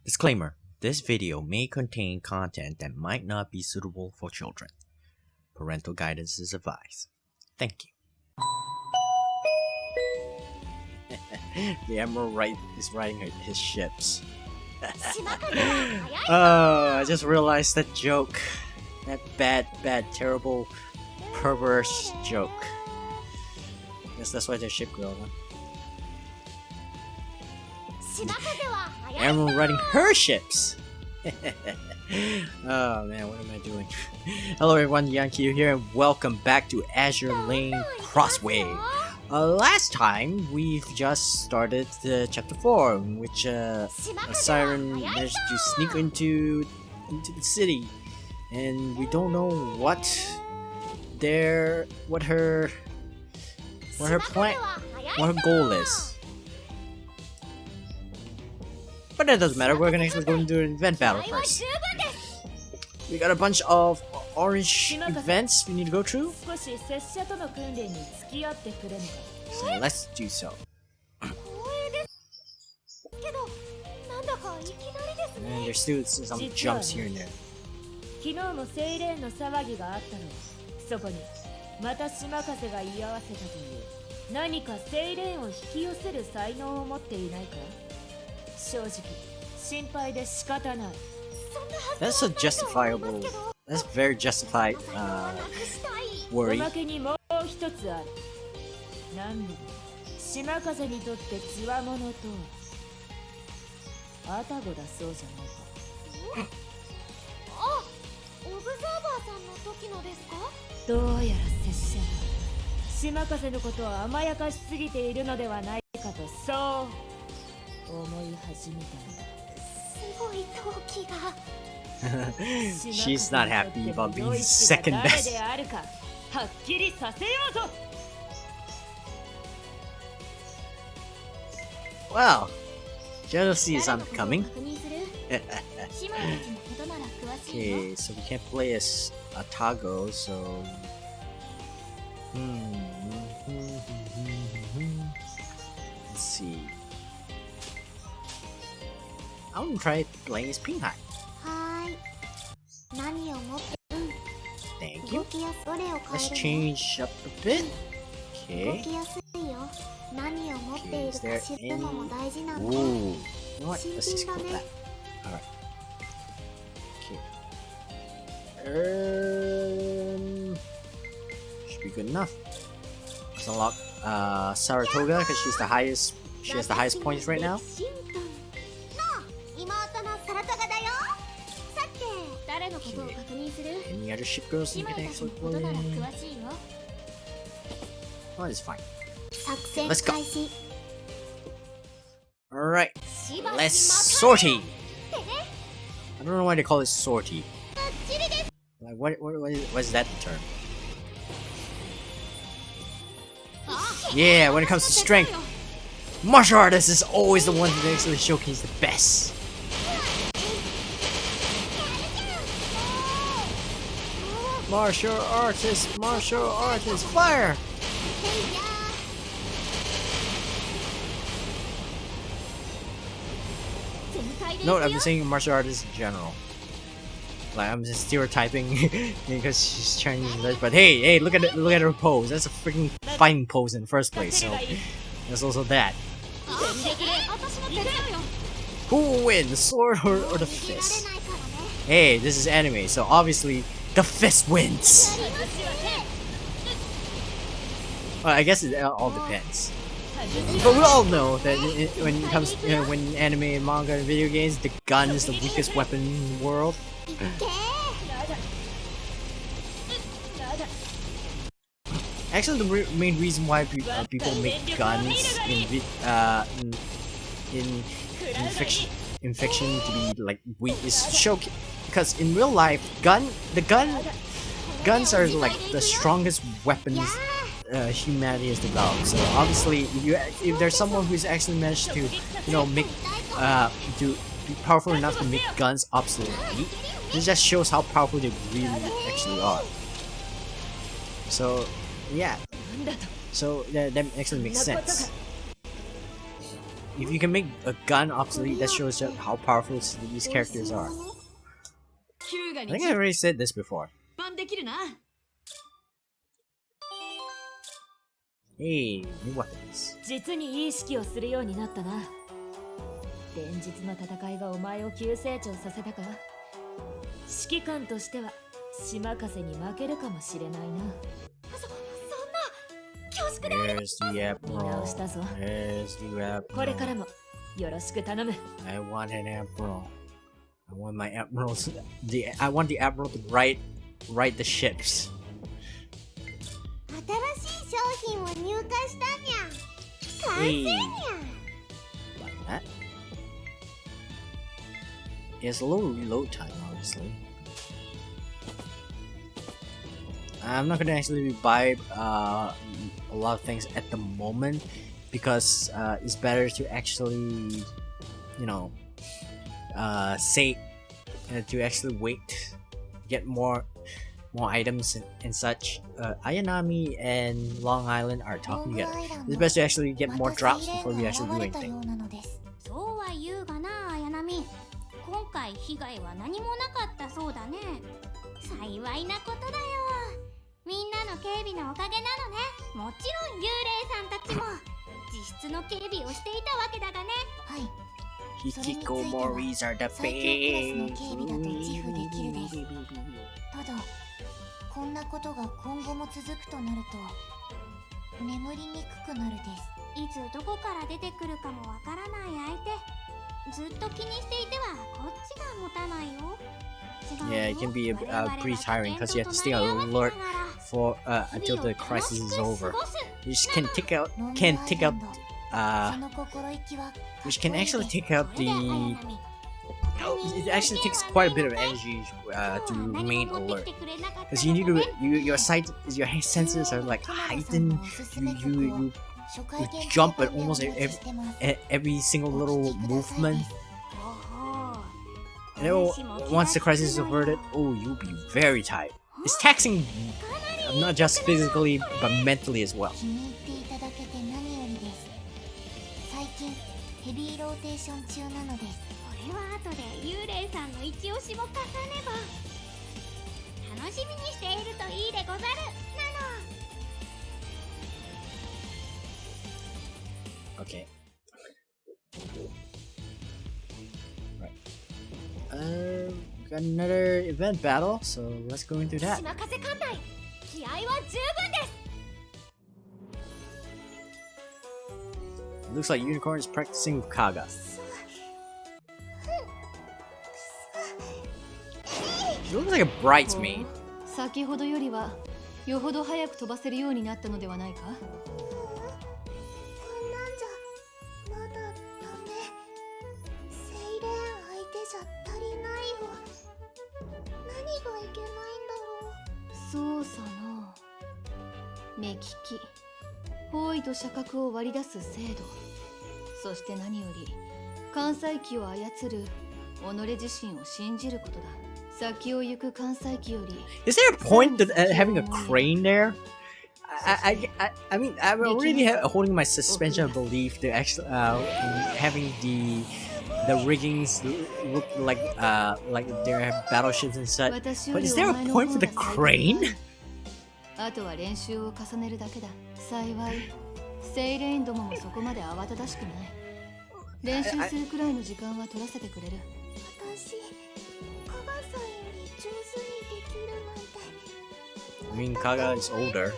Disclaimer: this video may contain content that might not be suitable for children. Parental guidance is advised. Thank you. The Emerald is riding his ships. Oh, I just realized that joke. That bad, terrible, perverse joke. Guess that's why they're ship girl, huh? Emerald riding her ships! Oh man, what am I doing? Hello everyone, Yankee here, and welcome back to Azur Lane Crosswave. Last time, we've just started chapter 4, in which a siren managed to sneak into the city, and we don't know what her goal is. But that doesn't matter, we're gonna actually go into an event battle first. We got a bunch of orange events we need to go through. So let's do so. And there's still some jumps here and there. That's a justifiable. That's very justified worry. She's not happy about being second best. Well, jealousy is unbecoming. Okay, so we can't play as a Tago, so... Let's see. I want to try playing as Pinghai. Thank you. Let's change up a bit. Okay. Okay, is there any... Ooh. You know what? Let's just go with that. Alright. Okay. Should be good enough. Let's unlock Saratoga because she has the highest points right now. Okay. Any other ship girls you can actually play? Oh, it's fine. Okay, let's go. Alright, let's sortie. I don't know why they call it sortie. Like, what is that term? Yeah, when it comes to strength, martial artist is always the one that actually showcase the best. Martial artist, fire! No, I'm saying martial artist in general. Like, I'm just stereotyping because she's Chinese, but hey, look at her pose. That's a freaking fighting pose in the first place. So there's also that. Who will win, the sword or the fist? Hey, this is anime, so obviously the fist wins. Well, I guess it all depends. But we all know that when it comes when anime, manga, and video games, the gun is the weakest weapon in the world. Actually, the main reason why people make guns in fiction to be like weak is to show, because in real life, guns are like the strongest weapons humanity has developed. So obviously, if there's someone who's actually managed to, make to be powerful enough to make guns obsolete, it just shows how powerful they really actually are. So yeah, so that actually makes sense. if you can make a gun obsolete, that shows you how powerful these characters are. I think I already said this before. Hey, new weapons. 実にいい指揮をするようになったな。連日の戦いがお前を急成長させたか。指揮官としては島風に負けるかもしれないな。そんな恐縮である。見直したぞ。これからもよろしく頼む。I want an admiral. I want my admirals. I want the admiral to ride the ships. 新しい商品を入荷したにゃ。完成にゃ。Like that. It's a little reload time, obviously. I'm not gonna actually buy a lot of things at the moment because it's better to actually, save to actually wait, get more items and such. Ayanami and Long Island are talking together. It's best to actually get more drops before we actually do anything. そうは言うがな、綾波。今回被害は何もなかったそうだね。幸いなことだよ。みんなの警備のおかげなのね。もちろん幽霊さんたちも実質の警備をしていたわけだがね。はい。Hikikomoris are the 最強クラスの警備だと自負できるです。ただ、こんなことが今後も続くとなると眠りにくくなるです。いつどこから出てくるかもわからない相手、ずっと気にしていてはこっちが持たないよ。Yeah, it can be pretty tiring because you have to stay alert for until the crisis is over. You just can take out which can actually take out the. It actually takes quite a bit of energy to remain alert because you need to your senses are like heightened. You jump at almost every single little movement. And once the crisis is averted, you'll be very tired. It's taxing, not just physically, but mentally as well. ヘビーローテーション中なのです。これは後で幽霊さんの一押しも重ねば。楽しみにしているといいでござる。Okay. Right. We got another event battle, so let's go into that. 島風艦隊、気合は十分です。Looks like Unicorn is practicing with Kaga. She looks like a bridesmaid. 先ほどよりはよほど早く飛ばせるようになったのではないか。そうさな。目利き、方位と射角を割り出す精度、そして何より関西機を操る己自身を信じることだ。先を行く関西機より。Is there a point to having a crane there? I mean, I'm already holding my suspension of belief to actually having the riggings look like they have battleships and such. But is there a point for the crane? あとは練習を重ねるだけだ。幸い、セイレインどももそこまで慌ただしくない。練習するくらいの時間は取らせてくれる。私、カガさんより上手にできるなんて。I mean, Kaga is older.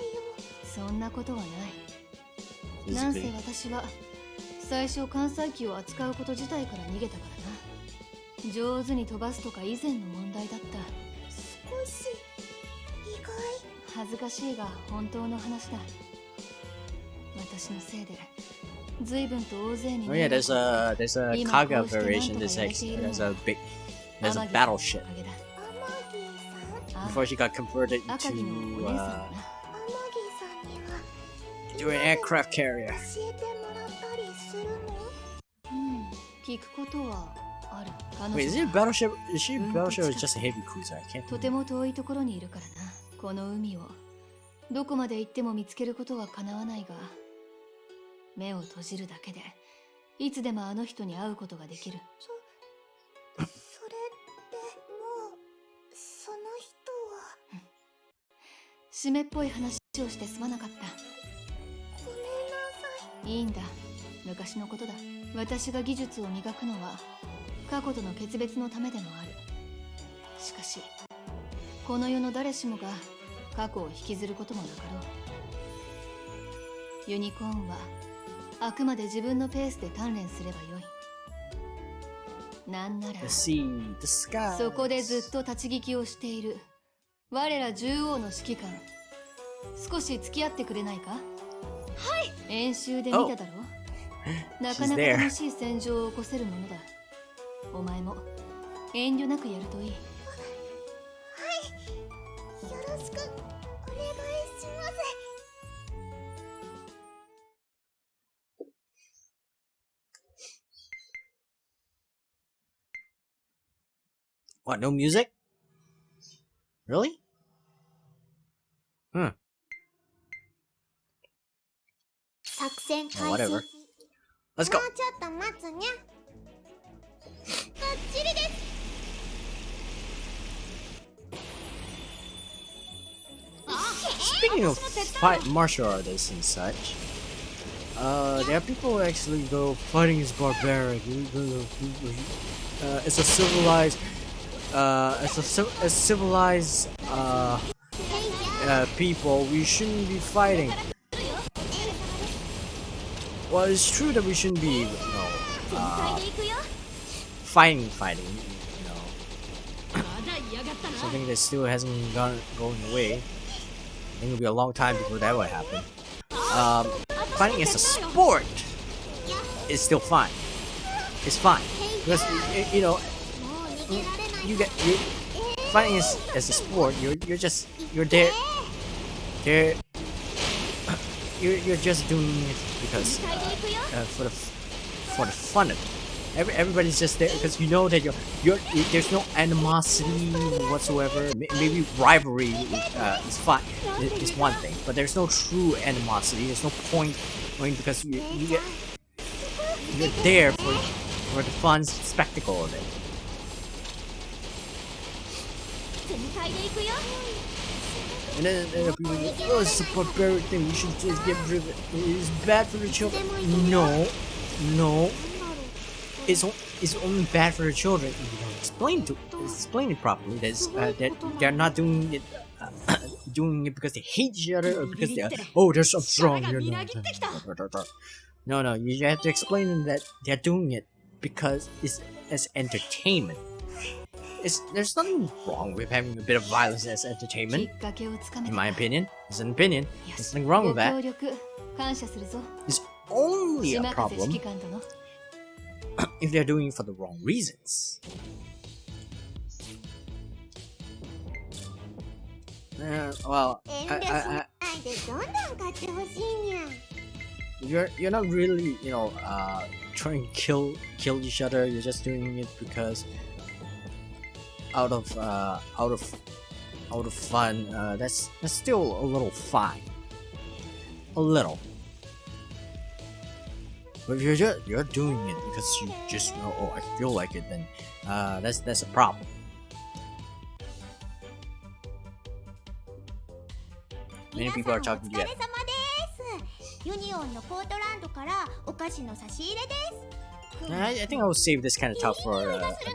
そんなことはない。なんせ私は最初関西機を扱うこと自体から逃げたからな。上手に飛ばすとか以前の問題だった。少し意外。恥ずかしいが本当の話だ。私のせいで随分と大勢に。Oh yeah, there's a Kaga variation. There's a battleship. Before she got converted to an aircraft carrier. 聞くことはある。 Wait, is it a battleship? Is she a battleship or just a heavy cruiser? I can't. とても遠いところにいるからな。この海をどこまで行っても見つけることは叶わないが、目を閉じるだけでいつでもあの人に会うことができる。それってもうその人は。湿っぽい話をしてすまなかった。ごめんなさい。いいんだ、昔のことだ。私が技術を磨くのは過去との決別のためでもある。しかしこの世の誰しもが過去を引きずることもなかろう。ユニコーンはあくまで自分のペースで鍛錬すればよい。なんなら The sea, the sky. そこでずっと立ち聞きをしている我ら獣王の指揮官、少し付き合ってくれないか。はい。演習で見ただろう、なかなか楽しい戦場を起こせるものだ。お前も遠慮なくやるといい。はい、よろしくお願いします。What, no music? Really? Hmm. 作戦 Oh, 開始。 whatever. Let's go. もうちょっと待つにゃ。バッチリです。Speaking of martial artists and such, there are people who actually go fighting is barbaric. It's a civilized, people. We shouldn't be fighting. Well, it's true that we shouldn't be, fighting. Something that still hasn't going away. I think it'll be a long time before that will happen. Fighting as a sport is still fine. It's fine because you get fighting as a sport. You're there. You're just doing it because for the fun of it. Everybody's just there because you know that there's no animosity whatsoever. Maybe rivalry is fine, is one thing, but there's no true animosity. There's no point because you're there for the fun spectacle of it. And then people go, oh, it's a barbaric thing. We should just get rid of it. It's bad for the children. No. It's only bad for the children. Explain it properly. That they're not doing it because they hate each other or because they're so strong. No. You have to explain them that they're doing it because it's as entertainment. There's nothing wrong with having a bit of violence as entertainment. In my opinion, it's an opinion. There's nothing wrong with that. It's only a problem if they're doing it for the wrong reasons. Well, you're not really, trying to kill each other. You're just doing it because out of fun. That's still a little fine. A little. But if you're doing it because you just know, oh, I feel like it, then that's a problem. Many people are talking together. ユニオンのポートランドからお菓子の差し入れです。 I think I'll save this kind of talk for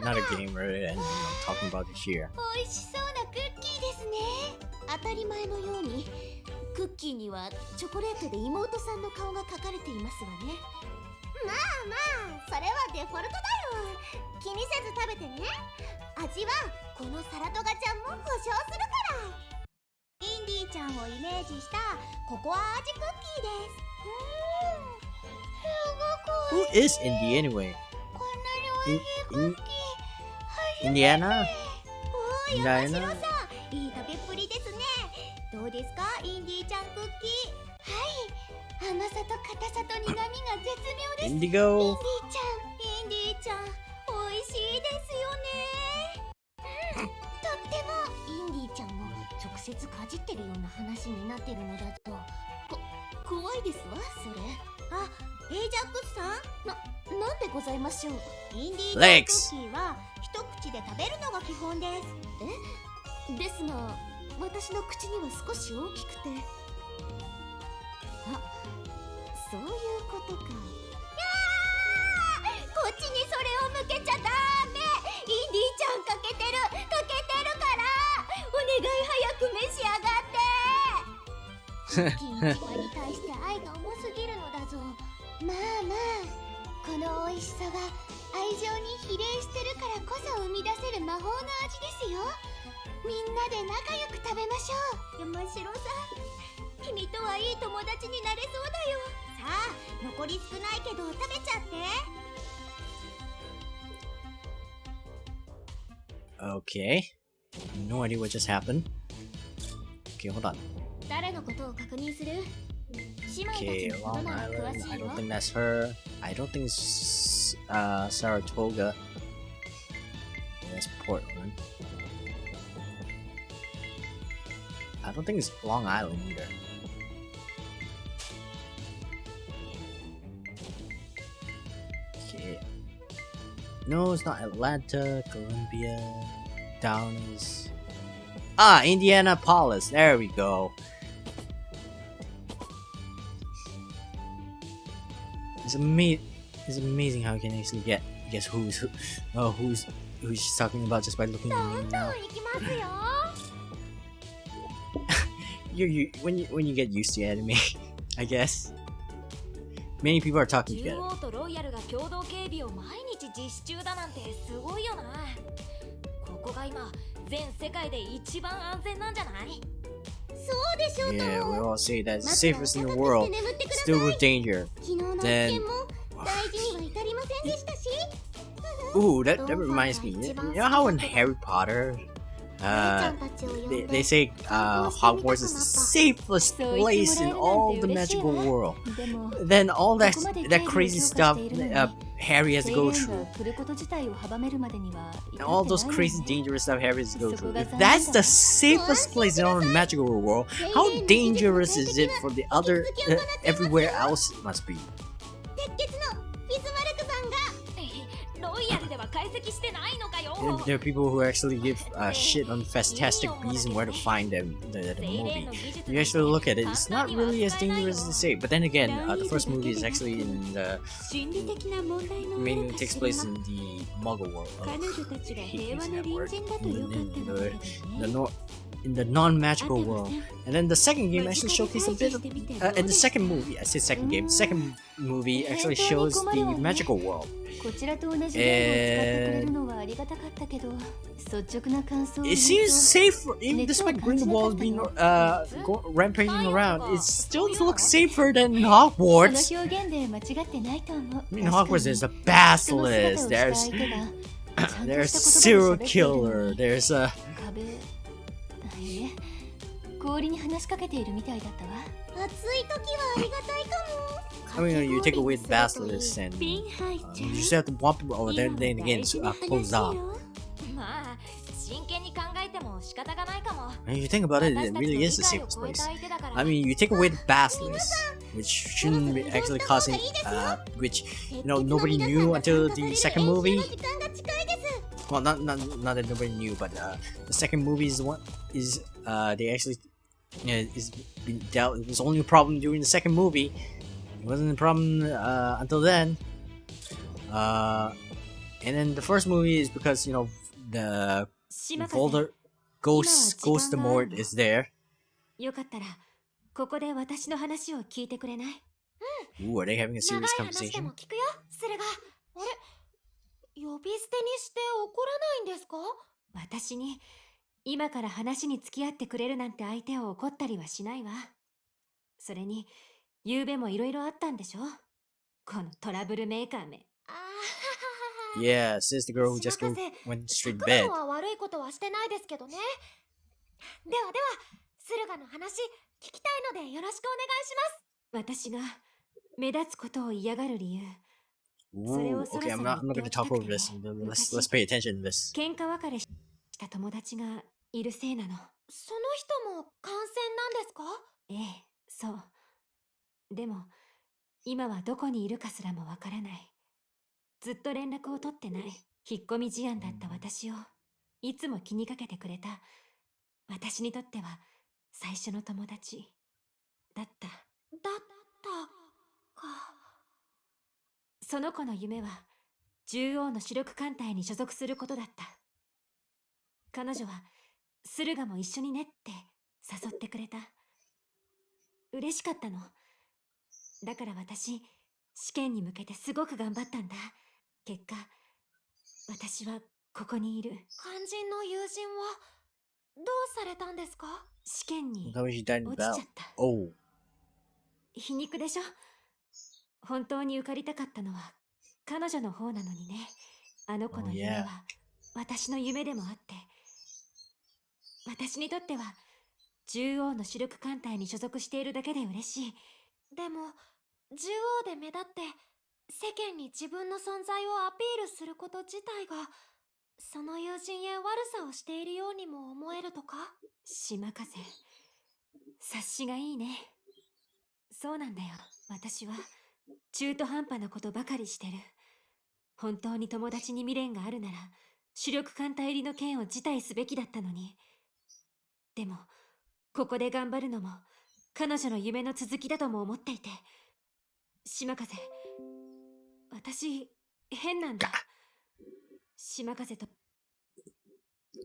another game rather than talking about it here. 美味しそうなクッキーですね。当たり前のようにクッキーにはチョコレートで妹さんの顔が描かれていますわね。まあそれはデフォルトだよ。気にせず食べてね。味はこのサラトガちゃんも保証するから。インディーちゃんをイメージしたココア味クッキーです。Who is Indy anyway? こんなに美味しいクッキー。Indiana? おー、山城さん、いい食べっぷりですね。どうですか、インディーちゃんクッキー。はい、甘さと硬さと苦味が絶妙です。Indigo? インディーちゃん、美味しいですよね。とっても、インディーちゃんを直接かじってるような話になってるのだと怖いですわ、それ。あ、ジャックスさん、なんでございましょう。インディードクッキーは一口で食べるのが基本です。ですが、私の口には少し大きくて。あ、そういうことか。こっちにそれを向けちゃダメ。インディちゃん欠けてるからお願い早く召し上がって金一番に対して愛が重すぎるのだぞ。まあまあ、この美味しさは愛情に比例してるからこそ生み出せる魔法の味ですよ。みんなで仲良く食べましょう。山城さん、君とはいい友達になれそうだよ。さあ、残り少ないけど食べちゃって。Okay. No idea what just happened. Okay, hold on. 誰のことを確認する？姉妹たち Okay, のこと Long なら詳 Island. し I いよ。 don't think that's her. I don't think it's Saratoga. That's Portland. I don't think it's Long Island either. Okay. No, it's not Atlanta, Columbia. Down is Indianapolis. There we go. It's amazing how you can actually guess who's she's talking about just by looking at the name now. 行きますよ。When you get used to anime, I guess. Many people are talking 中 together. 央とロイヤルが共同警備を毎日実施中だなんてすごいよな。ここが今全世界で一番安全なんじゃない？そうでしょうと Yeah, we も。 all say that's the まずは safest in the 高くして world. 眠ってください。 Still with danger. 昨日の一 Then 件も大事には至りませんでしたし。 ooh, that reminds me. You know how in Harry Potter, ちゃんたちを呼んで they say Hogwarts is the safest place in all the magical world. でも Then all that ここまで that crazy 警備を強化 stuff しているのに Harry has to go セイレ through. ンが来ること自体を阻めるまでには至って And all those ないの crazy ね。 dangerous stuff Harry has to go そこ through. が If 残念 that's だ the safest place in all the magical world, how dangerous is it for the other everywhere else it must be? 鉄血のビズマルクさんがロイヤルでは解析してないのかよ。 There are people who actually give shit on Fantastic Beasts and where to find them. The movie. You actually look at it, it's not really as dangerous as they say. But then again, the first movie is actually in the 心理的な問題の mainly takes place in the Muggle world. 彼女たちが I hate 平和 using な that 隣 word. 人だとよかったのだけど The ね。 in the non-magical world. And then the second game actually showcased a bit of, and the second movie, I say second game, second movie actually shows the magical world. こちらと同じゲームを使ってくれるのはありがたかったけど、率直な感想を言う It と seems safer, even despite Grindelwald being rampaging around, it still looks safer than この Hogwarts. 表現で間違ってないと思う。 I mean, Hogwarts, there's a basilisk, there's serial killer, there's a 壁、いえ、氷に話しかけているみたいだったわ。暑い時はありがたいかも。 I mean, you take away the basilisk and 瓶入っちゃ you う。 just have to walk over there, then again, close off. まあ、真剣に考えても仕方がないかも。 And you think about it, it really is the safest place. I mean, you take away the basilisk, which shouldn't be actually causing, which, you know, nobody knew until the second movie. 時間が近いです。 Well, not that nobody knew, but the second movie is they actually is been dealt. It was only a problem during the second movie. It wasn't a problem until then. And then the first movie is because you know the 島風 Volder Ghost Mort is there. よかったら、ここで私の話を聞いてくれない？ Ooh, are they having a 長い serious 話でも conversation? 聞くよ、スルが。あれ、呼び捨てにして怒らないんですか？私に、今から話に付き合ってくれるなんて相手を怒ったりはしないわ。それに、昨べもいろいろあったんでしょ？このトラブルメーカーめ。あ Yeah, says the girl who just went あ、 straight 普 to bed. 段は悪いことはしてないですけどね。ではでは、スルガの話聞きたいのでよろしくお願いします。私が目立つことを嫌がる理由。 Ooh, okay, I'm not gonna talk over this. Let's pay attention to this. 喧嘩別れした友達がいるせいなの。その人も感染なんですか？ええ、そう。でも、今はどこにいるかすらもわからない。ずっと連絡を取ってない引っ込み思案だった私をいつも気にかけてくれた私にとっては最初の友達だった。か。その子の夢は獣王の主力艦隊に所属することだった。彼女は駿河も一緒にねって誘ってくれた。嬉しかったの。だから私試験に向けてすごく頑張ったんだ。結果私はここにいる。肝心の友人はどうされたんですか？試験に How is he died in 落ちちゃ battle? った。 Oh. 皮肉でしょ。本当に受かりたかったのは彼女の方なのにね。あの子の Oh, 夢 yeah. は私の夢でもあって、私にとっては獣王の主力艦隊に所属しているだけで嬉しい。でも獣王で目立って世間に自分の存在をアピールすること自体がその友人へ悪さをしているようにも思えるとか？島風、察しがいいね。そうなんだよ。私は中途半端なことばかりしてる。本当に友達に未練があるなら主力艦隊入りの剣を辞退すべきだったのに。でもここで頑張るのも彼女の夢の続きだとも思っていて。島風、私変なんだ。島風と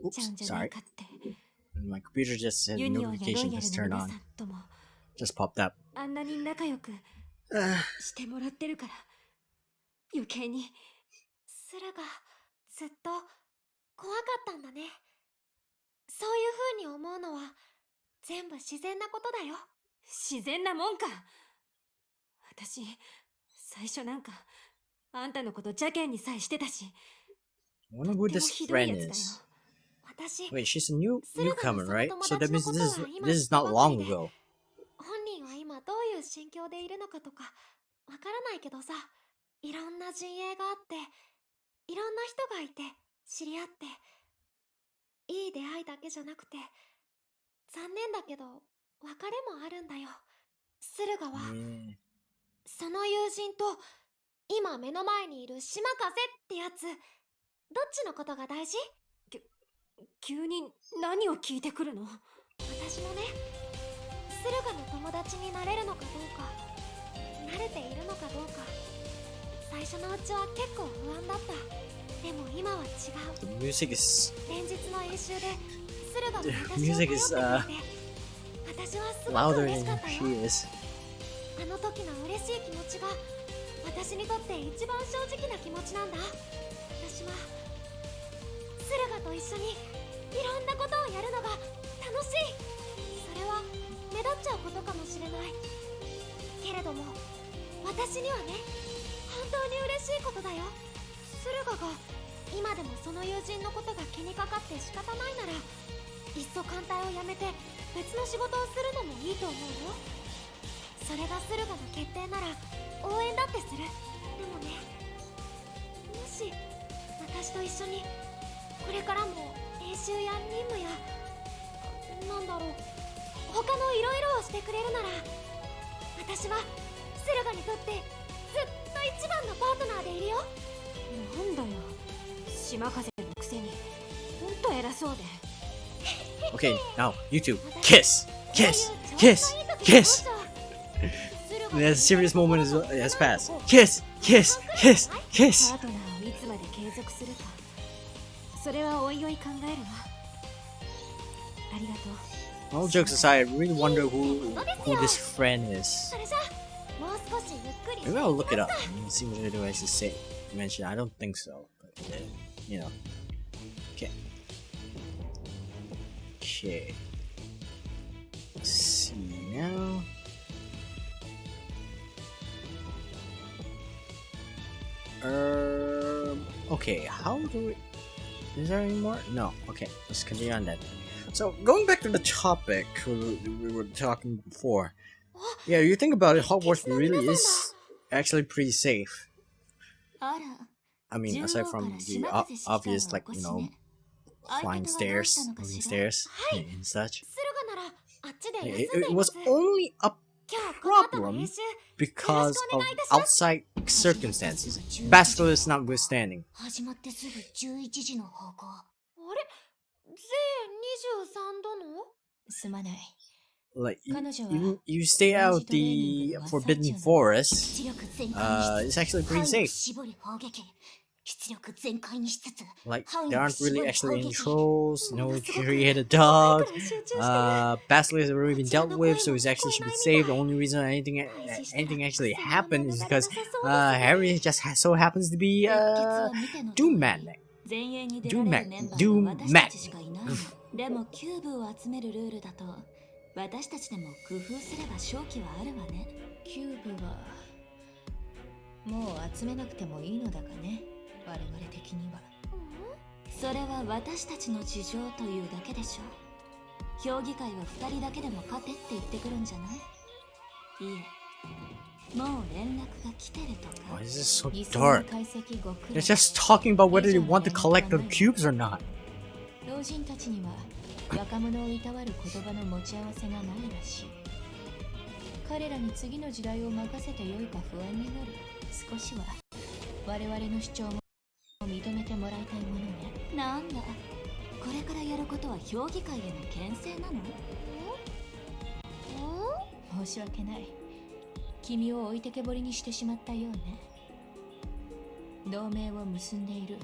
Oops, ちゃうんじゃない sorry. かって。 My computer just had ユニオンやロ notification イヤル just の turned 皆 on. さんとも Just popped up. あんなに仲良く Ah. してもらってるから余計に。駿がずっと怖かったんだね。そういう風に思うのは全部自然なことだよ。自然なもんか。私最初なんかあんたのこと邪険にさえしてたし。 I wonder who とても this ひどい friend やつだよ。 is. 私 Wait, she's a newcomer, right? So that その means 友 this 達 is のことは今 this is not long ago. 本人は今どういう心境でいるのかとかわからないけどさ、いろんな陣営があっていろんな人がいて知り合っていい出会いだけじゃなくて残念だけど別れもあるんだよ。駿河は Yeah. その友人と今目の前にいる島風ってやつ、どっちのことが大事？急に何を聞いてくるの？私もね、駿河の友達になれるのかどうか、慣れているのかどうか、最初のうちは結構不安だった。でも今は違う。 The music is 連日の演習で駿河が The 私を music 頼 is, ってくれて、私はすごく louder 嬉し than かったよ。 she is. あの時の嬉しい気持ちが私にとって一番正直な気持ちなんだ。私は駿河と一緒にいろんなことをやるのが楽しい。それは目立っちゃうことかもしれないけれども、私にはね、本当に嬉しいことだよ。駿河が今でもその友人のことが気にかかって仕方ないなら、いっそ艦隊を辞めて別の仕事をするのもいいと思うよ。それが駿河の決定なら応援だってする。でもね、もし私と一緒にこれからも練習や任務やなんだろう、他のいろいろをしてくれるなら、私は駿河にとってずっと一番のパートナーでいるよ。なんだよ、島風のくせにほんと偉そうで。 Okay, now you two kiss, kiss, kiss, kiss. The serious moment has passed. Kiss, kiss, kiss, パ kiss. ートナーをいつまで継続するか、それはおいおい考えるわ。ありがとう。 All jokes aside, I really wonder who this friend is. それじゃあもう少しゆっくり Maybe I'll look it up and see what it is to say. Mention. I don't think so, but you know. Okay. Okay. Let's see now. Okay. How do we? Is there any more? No. Okay. Let's continue on that. So going back to the topic we were talking before. Yeah, you think about it, Hogwarts really is actually pretty safe. あら、 I mean, aside from the obvious, like, you know, flying stairs, moving stairs, and such. 駿河ならあっちで It, 休んで it いま was す。 only a 今日この後の problem 練習 because of outside circumstances. Basilisk notwithstanding. 始まってすぐ11時の方向。あれ税23度のすまない。 Like you stay out the Forbidden Forest. It's actually pretty safe. Like there aren't really actually any trolls. No create a dog. Basilisk has already been dealt with, so he's actually should be saved. The only reason anything actually happened is because Harry just so happens to be Doom Man. Doom Man. でもキューブを集めるルールだと私たちでも工夫すれば勝機はあるわね。キューブはもう集めなくてもいいのだがね、我々的には。それは私たちの事情というだけでしょ。評議会は2人だけでも勝てって言ってくるんじゃない？いえ、もう連絡が来てるとか。 Why is this so dark? They're just talking about whether they want to collect the cubes or not. 老人たちには若者をいたわる言葉の持ち合わせがないらしい。彼らに次の時代を任せてよいか不安になる。少しは我々の主張も認めてもらいたいものね。なんだ、これからやることは評議会への牽制なの？申し訳ない。君を置いてけぼりにしてしまったようね。同盟を結んでいる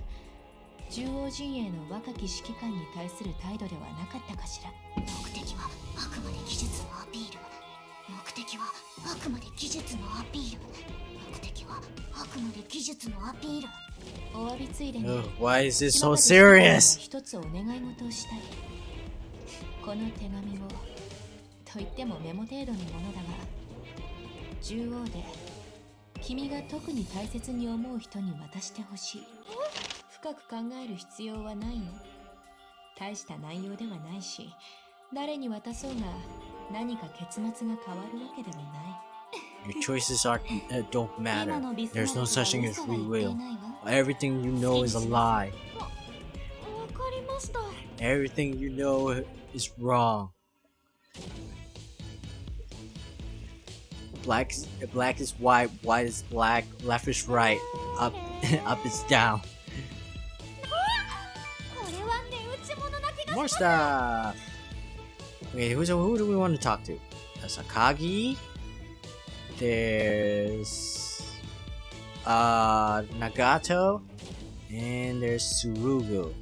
獣王陣営の若き指揮官に対する態度ではなかったかしら。目的はあくまで技術のアピール。目的はあくまで技術のアピール。目的はあくまで技術のアピール。お詫びついでに、Why is this so serious? 一つお願い事をしたい。この手紙をと言ってもメモ程度のものだが、獣王で君が特に大切に思う人に渡してほしい。深く考える必要はないよ。大した内容ではないし、誰に渡そうが何か結末が変わるわけでもない。Your choices don't matter. There's no such thing as free will. Everything you know is a lie. わかりました。 Everything you know is wrong. Black is white, white is black, left is right, up is down. More stuff. Okay, who do we want to talk to? There's Akagi. There's Nagato, and there's Tsurugu.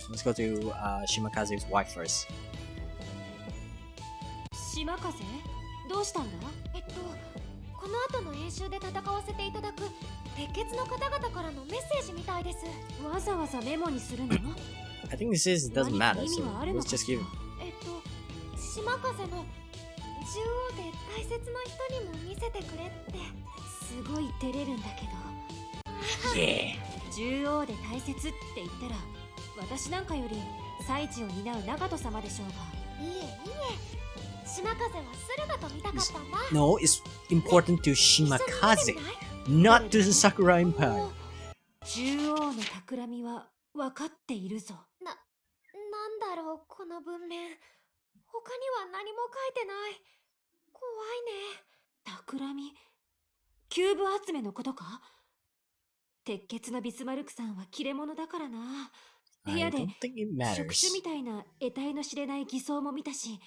Let's go to Shimakaze's wife first. 島風、どうしたんだ？この後の演習で戦わせていただく鉄血の方々からのメッセージみたいです。わざわざメモにするの？ I think this is, it doesn't matter, so let's just give it. 島風の獣王で大切な人にも見せてくれって。すごい照れるんだけど。Yeah. 獣王で大切って言ったら、私なんかより祭事を担う長門様でしょうが。いえいえ。島風は駿河と見たかったんだ。No, it's important to Shimakaze, not to the Sakura Empire. 獣王の企みは分かっているぞ。なんだろうこの文面。他には何も書いてない。怖いね。企み？キューブ集めのことか？鉄血のビスマルクさんは切れ者だからな。部屋で触手みたいな得体の知れない偽装も見たし、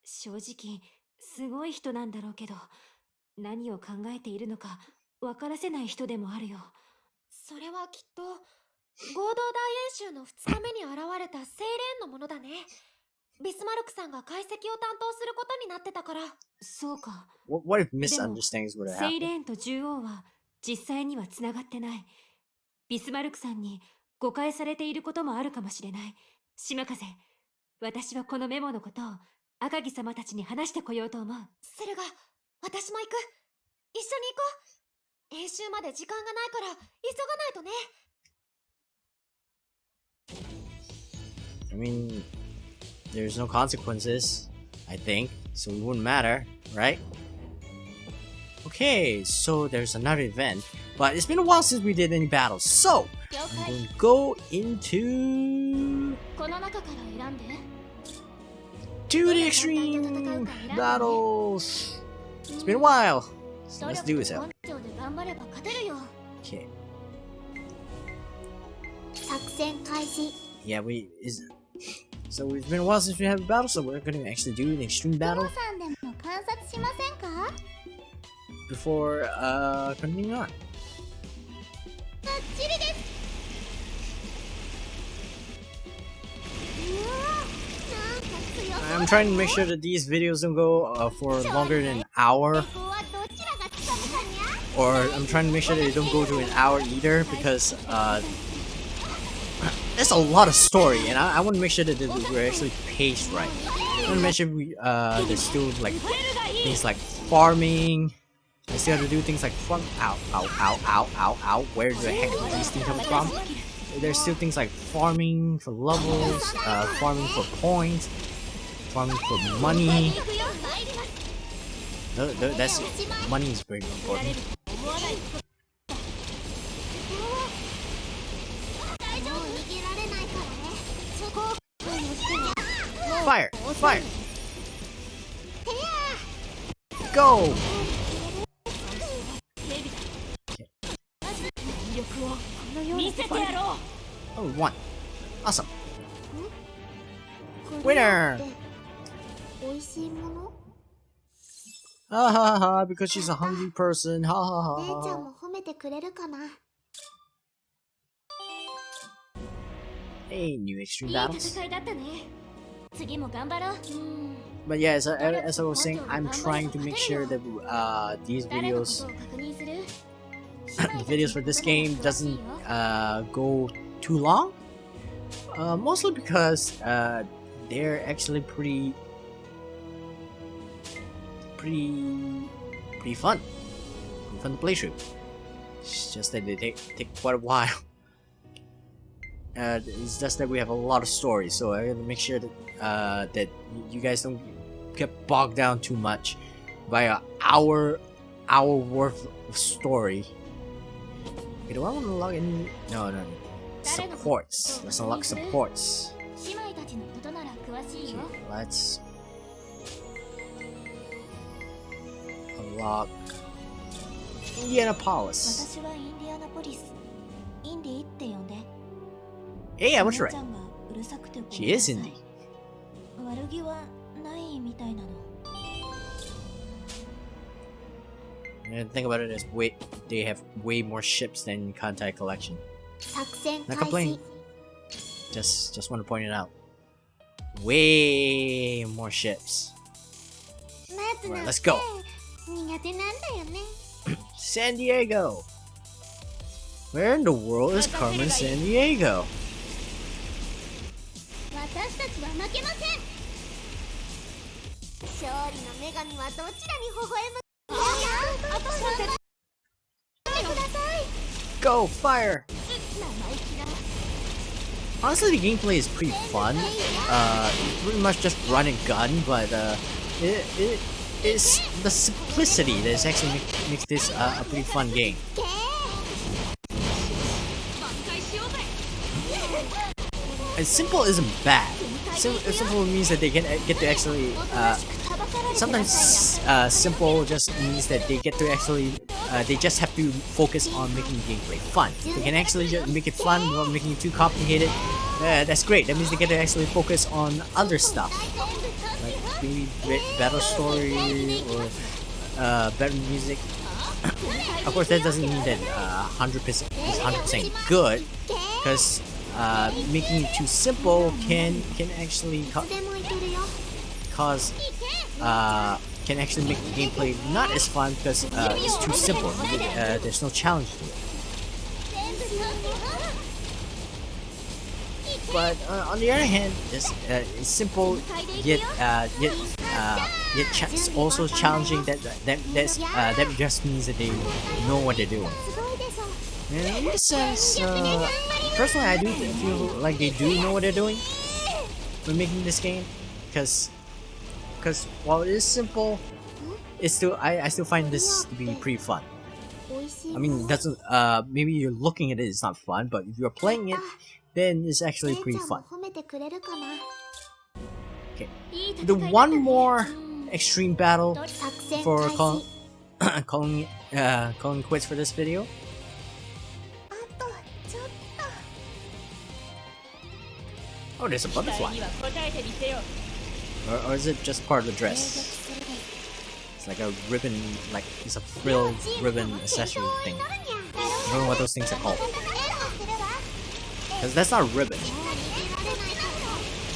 正直すごい人なんだろうけど、何を考えているのか分からせない人でもあるよ。それはきっと合同大演習の2日目に現れたセイレーンのものだね。ビスマルクさんが解析を担当することになってたから。そうか。 What if misunderstandings would have セイ happened? レーンと獣王は実際にはつながってない。ビスマルクさんに誤解されていることもあるかもしれない。島風、私はこのメモのことを赤城様たちに話してこようと思う。セルガ、私も行く。一緒に行こう。演習まで時間がないから急がないとね。I mean, there's no consequences, I think, so it wouldn't matter, right? Okay, so there's another event, but it's been a while since we did any battles, so I'm going to go into この中から選んで。 to the extreme battles. It's been a while. So 努 let's 力 do と this out. 根性で頑張れば勝てるよ。 Okay. 作戦開始。 Yeah, so it's been a while since we had a battle, so we're gonna actually do an extreme ク battle マさんでも観察しませんか？ before continuing on. バッチリです。うわー、なんか強そう。 I'm trying to make sure that these videos don't go for longer than an hour, ここはどちらがつかむかにゃ？ or I'm trying to make sure that they don't go to an hour either, because there's a lot of story, and I want to make sure that we're actually paced right. I want to make sure there's still like things like farming. I still have to do things like farm. Ow, ow, ow, ow, ow, ow. Where the heck are these things coming from? There's still things like farming for levels, farming for points, farming for money. That's money is very important. 大丈夫。もう逃げられないからね。そこを封印してね。 Fire! Fire! Go! Oh, we won. Awesome. これ Winner! って美味しいもの？ Ha ha ha, because she's a hungry person. Ha ha 姉ちゃん ha. も褒めてくれるかな？ Hey, new extreme いい battles. 戦いだったね。次も頑張ろう。 But yeah, as I was saying, I'm trying to make sure that these 誰のこ videos, とを確認する？ the videos for this game doesn't go too long. Mostly because they're actually pretty fun. Pretty fun to play through. It's just that they take quite a while. It's just that we have a lot of stories, so I gotta make sure that that you guys don't get bogged down too much by an hour worth of story. Okay, do I want to log in? No. Supports. Let's unlock supports. 姉妹たちのことなら詳しい Okay, よ。 let's unlock Indianapolis. 私はインディアナポリス。インディって呼んで。 Hey, I was 姉 right. ちゃんがうるさくてごめん She な is さい。 indie. 悪気はないみたいなの。 And think about it as they have way more ships than Kantai Collection. 作戦 Not 開 complain. 始。 Just want to point it out. Way more ships. まずなん Alright, て let's go. 苦手なんだよね。 San Diego. Where in the world is Carmen San Diego? 私たちは負けません。勝利の女神はどちらに微笑む？いやいや、あと3回。ください。 Go fire! 生意気な。 Honestly, the gameplay is pretty fun. Pretty much just run and gun, but it's the simplicity that is actually makes this a pretty fun game. And simple isn't bad. Simple means that they can get to actually. Sometimes simple just means that they get to actually. They just have to focus on making gameplay fun. They can actually just make it fun without making it too complicated. That's great. That means they get to actually focus on other stuff, like maybe better story or better music. Of course, that doesn't mean that 100% is 100% good, because making it too simple can actually cause can actually make the gameplay not as fun because it's too simple. There's no challenge to it. But on the other hand, it's simple yet also challenging. That just means that they know what they're doing. And in this sense, personally, I do feel like they do know what they're doing when making this game, because while it is simple, it's still I still find this to be pretty fun. I mean, it doesn't maybe you're looking at it, it's not fun, but if you're playing it, then it's actually pretty fun. Okay. The one more extreme battle 作戦 for 開 call, 始 calling quits for this video? あとちょっ Oh, there's a 期待 butterfly. には応えてみせよ Or is it just part of the と dress? するです It's like a ribbon, like it's a frilled ribbon accessory thing. I don't know what those things are called. Because that's not a ribbon.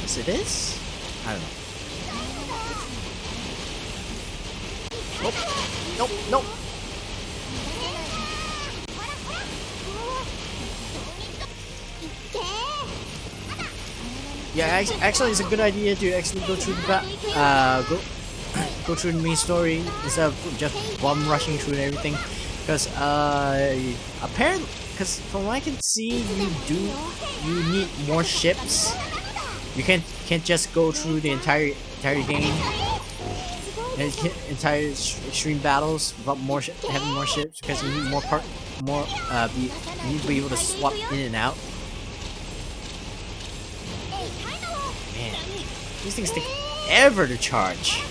Yes, it is? I don't know. Nope. Nope. Nope. Yeah, actually, it's a good idea to actually go through the go through the main story instead of just bum rushing through everything. Because apparently, because from what I can see, you need more ships. You can't just go through the entire game, entire extreme battles without having more ships, because you need you need to be able to swap in and out. Man, these things take ever to charge.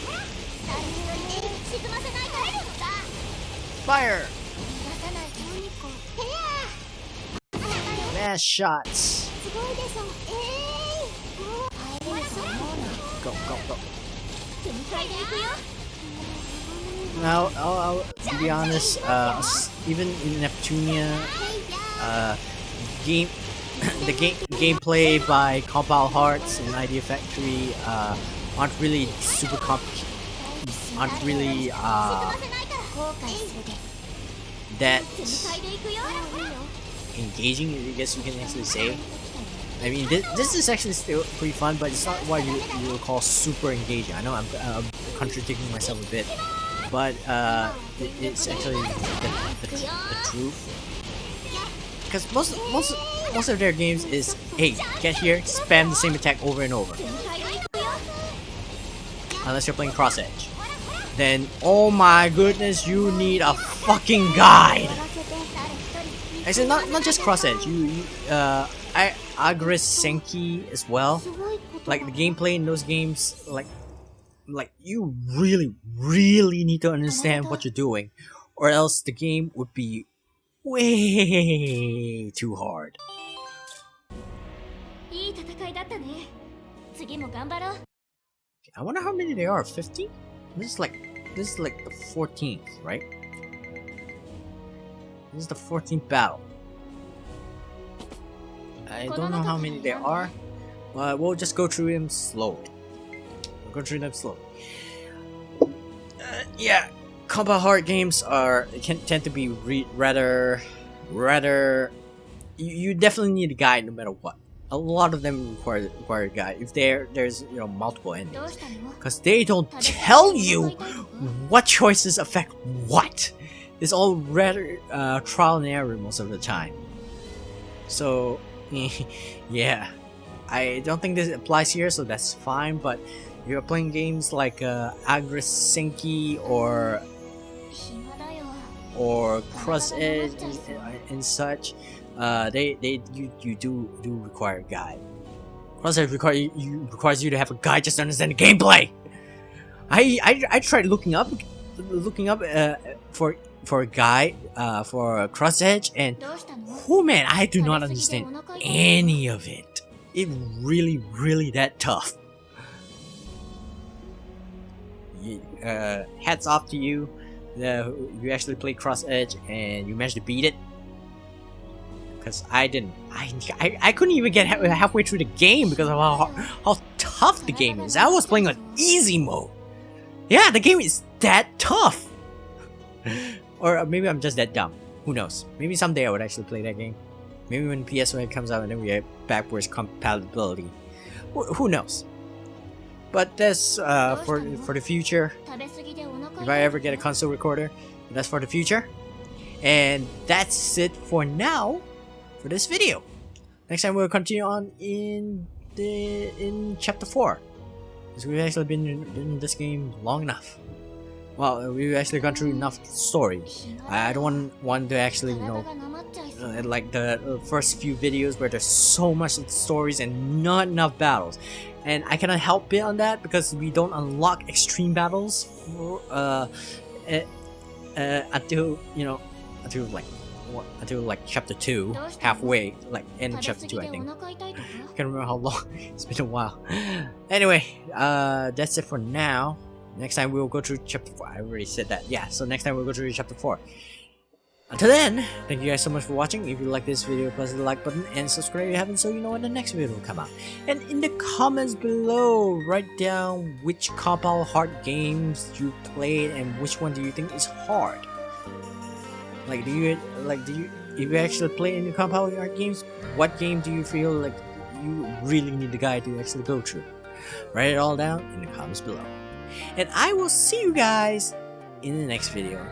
Fire! Mass shots. Go, go, go. Now, to be honest, even in Neptunia, the gameplay by Compile Hearts and Idea Factory aren't really aren't really that engaging, I guess you can actually say. I mean, this is actually still pretty fun, but it's not what you would call super engaging. I know I'm contradicting myself a bit, but it's actually the truth. Because most of their games is, hey, get here, spam the same attack over and over. Unless you're playing Cross Edge. Then, oh my goodness, you need a fucking guide! Actually, not just Cross Edge, Agris Senki as well. Like, the gameplay in those games, like you really need to understand what you're doing, or else the game would be way too hard. いい戦いだったね次も頑張ろう I wonder how many there are. 15? This is like the 14th, right? This is the 14th battle. I don't know how many there are, but we'll just go through them slowly. Yeah, combat hard games can tend to be rather. You definitely need a guide no matter what. A lot of them require a guide if there's multiple endings, because they don't tell you what choices affect what. It's all rather trial and error most of the time. So yeah, I don't think this applies here, so that's fine. But if you're playing games like Agris Senki or Cross Edge and such, you do require a guide. Cross Edge requires you to have a guide just to understand the gameplay. I tried looking up for a guide for Cross Edge, and oh man, I do not understand any of it. It really that tough. Hats off to you. You actually played Cross Edge and you managed to beat it. Because I didn't. I couldn't even get halfway through the game because of how tough the game is. I was playing on easy mode. Yeah, the game is that tough. Or maybe I'm just that dumb. Who knows? Maybe someday I would actually play that game. Maybe when PS5 comes out and then we get backwards compatibility. Who knows? But that's for the future. If I ever get a console recorder, that's for the future. And that's it for now for this video. Next time we'll continue on in chapter 4. Because we've actually been in this game long enough. well, we've actually gone through enough story. I don't want to actually, like the first few videos where there's so much stories and not enough battles. And I cannot help it on that because we don't unlock extreme battles for, until until like chapter 2, halfway, like end of chapter 2, I think. I can't remember how long. It's been a while. Anyway, that's it for now. Next time we'll go through chapter 4. I already said that. Yeah, so next time we'll go through chapter 4. Until then, thank you guys so much for watching. If you like this video, press the like button and subscribe if you haven't, so you know when the next video will come out. And in the comments below, write down which Compound Heart games you played and which one do you think is hard. Like, if you actually play any Compound Heart games, what game do you feel like you really need the guy to actually go through? Write it all down in the comments below. And I will see you guys in the next video.